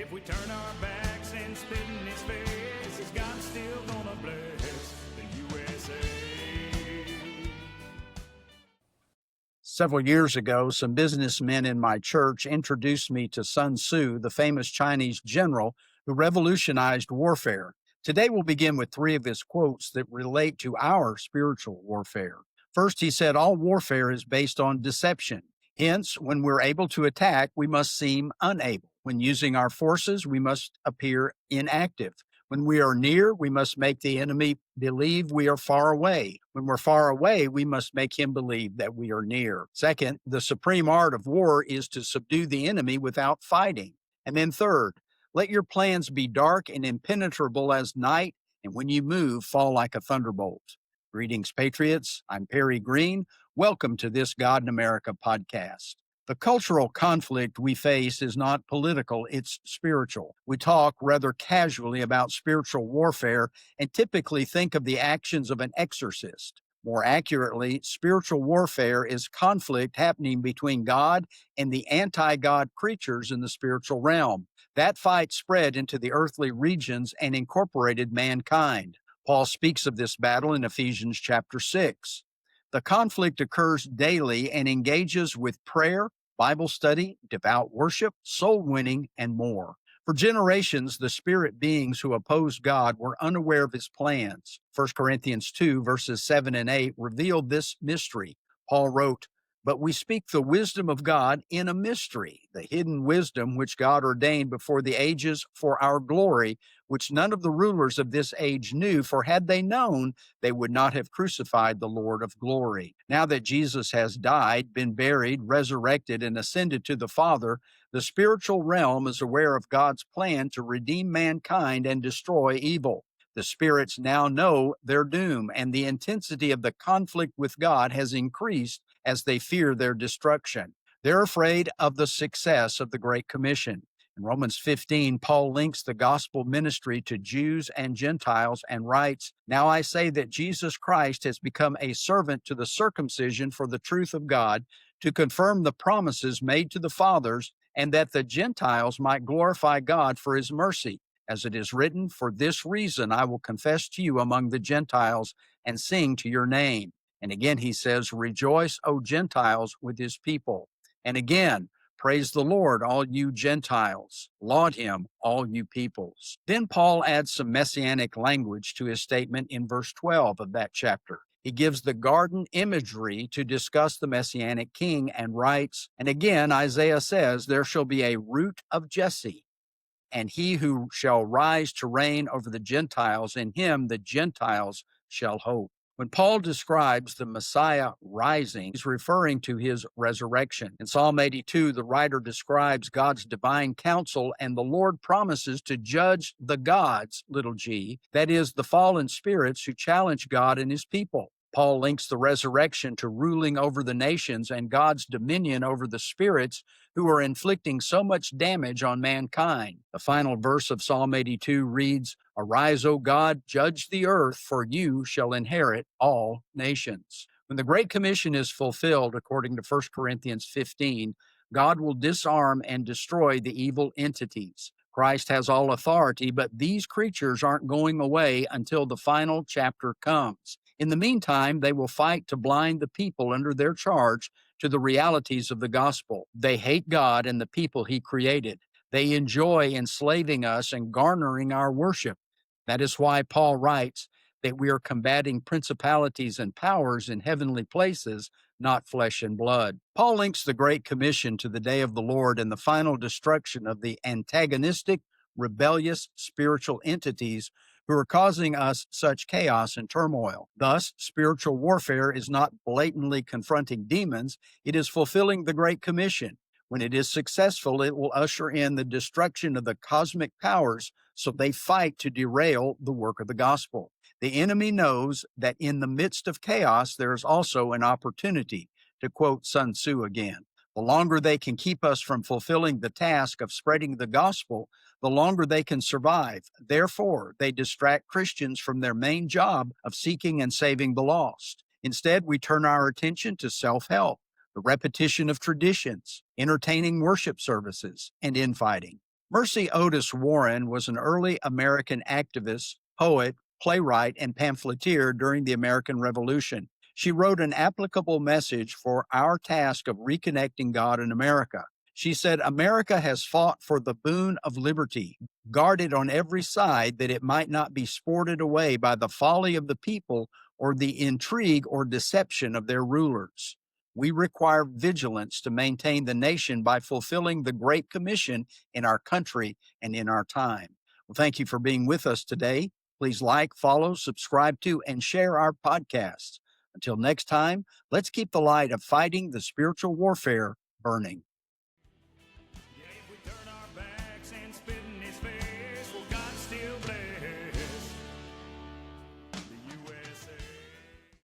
if we turn our backs and spit in his face, is God still gonna bless the USA? Several years ago, some businessmen in my church introduced me to Sun Tzu, the famous Chinese general who revolutionized warfare. Today, we'll begin with three of his quotes that relate to our spiritual warfare. First, he said, all warfare is based on deception. Hence, when we're able to attack, we must seem unable. When using our forces, we must appear inactive. When we are near, we must make the enemy believe we are far away. When we're far away, we must make him believe that we are near. Second, the supreme art of war is to subdue the enemy without fighting. And then third, let your plans be dark and impenetrable as night, and when you move, fall like a thunderbolt. Greetings, patriots. I'm Perry Green. Welcome to this God in America podcast. The cultural conflict we face is not political, it's spiritual. We talk rather casually about spiritual warfare and typically think of the actions of an exorcist. More accurately, spiritual warfare is conflict happening between God and the anti-God creatures in the spiritual realm. That fight spread into the earthly regions and incorporated mankind. Paul speaks of this battle in Ephesians chapter 6. The conflict occurs daily and engages with prayer, Bible study, devout worship, soul winning, and more. For generations, the spirit beings who opposed God were unaware of his plans. 1 Corinthians 2, verses 7 and 8 revealed this mystery. Paul wrote, "But we speak the wisdom of God in a mystery, the hidden wisdom which God ordained before the ages for our glory, which none of the rulers of this age knew, for had they known, they would not have crucified the Lord of glory." Now that Jesus has died, been buried, resurrected, and ascended to the Father, the spiritual realm is aware of God's plan to redeem mankind and destroy evil. The spirits now know their doom, and the intensity of the conflict with God has increased as they fear their destruction. They're afraid of the success of the Great Commission. In Romans 15, Paul links the gospel ministry to Jews and Gentiles and writes, "Now I say that Jesus Christ has become a servant to the circumcision for the truth of God, to confirm the promises made to the fathers, and that the Gentiles might glorify God for his mercy. As it is written, for this reason I will confess to you among the Gentiles and sing to your name." And again he says, "Rejoice, O Gentiles, with his people." And again, "Praise the Lord, all you Gentiles. Laud him, all you peoples." Then Paul adds some messianic language to his statement in verse 12 of that chapter. He gives the garden imagery to discuss the messianic king and writes, "And again Isaiah says, there shall be a root of Jesse, and he who shall rise to reign over the Gentiles, in him the Gentiles shall hope." When Paul describes the Messiah rising, he's referring to his resurrection. In Psalm 82, the writer describes God's divine counsel, and the Lord promises to judge the gods, little g, that is, the fallen spirits who challenge God and his people. Paul links the resurrection to ruling over the nations and God's dominion over the spirits who are inflicting so much damage on mankind. The final verse of Psalm 82 reads, "Arise, O God, judge the earth, for you shall inherit all nations." When the Great Commission is fulfilled, according to 1 Corinthians 15, God will disarm and destroy the evil entities. Christ has all authority, but these creatures aren't going away until the final chapter comes. In the meantime, they will fight to blind the people under their charge to the realities of the gospel. They hate God and the people he created. They enjoy enslaving us and garnering our worship. That is why Paul writes that we are combating principalities and powers in heavenly places, not flesh and blood. Paul links the Great Commission to the day of the Lord and the final destruction of the antagonistic, rebellious spiritual entities who are causing us such chaos and turmoil. Thus, spiritual warfare is not blatantly confronting demons, it is fulfilling the Great Commission. When it is successful, it will usher in the destruction of the cosmic powers, so they fight to derail the work of the gospel. The enemy knows that in the midst of chaos, there is also an opportunity, to quote Sun Tzu again. The longer they can keep us from fulfilling the task of spreading the gospel, the longer they can survive. Therefore, they distract Christians from their main job of seeking and saving the lost. Instead, we turn our attention to self-help, the repetition of traditions, entertaining worship services, and infighting. Mercy Otis Warren was an early American activist, poet, playwright, and pamphleteer during the American Revolution. She wrote an applicable message for our task of reconnecting God and America. She said, America has fought for the boon of liberty, guarded on every side that it might not be sported away by the folly of the people or the intrigue or deception of their rulers. We require vigilance to maintain the nation by fulfilling the Great Commission in our country and in our time. Well, thank you for being with us today. Please like, follow, subscribe to, and share our podcasts. Until next time, let's keep the light of fighting the spiritual warfare burning.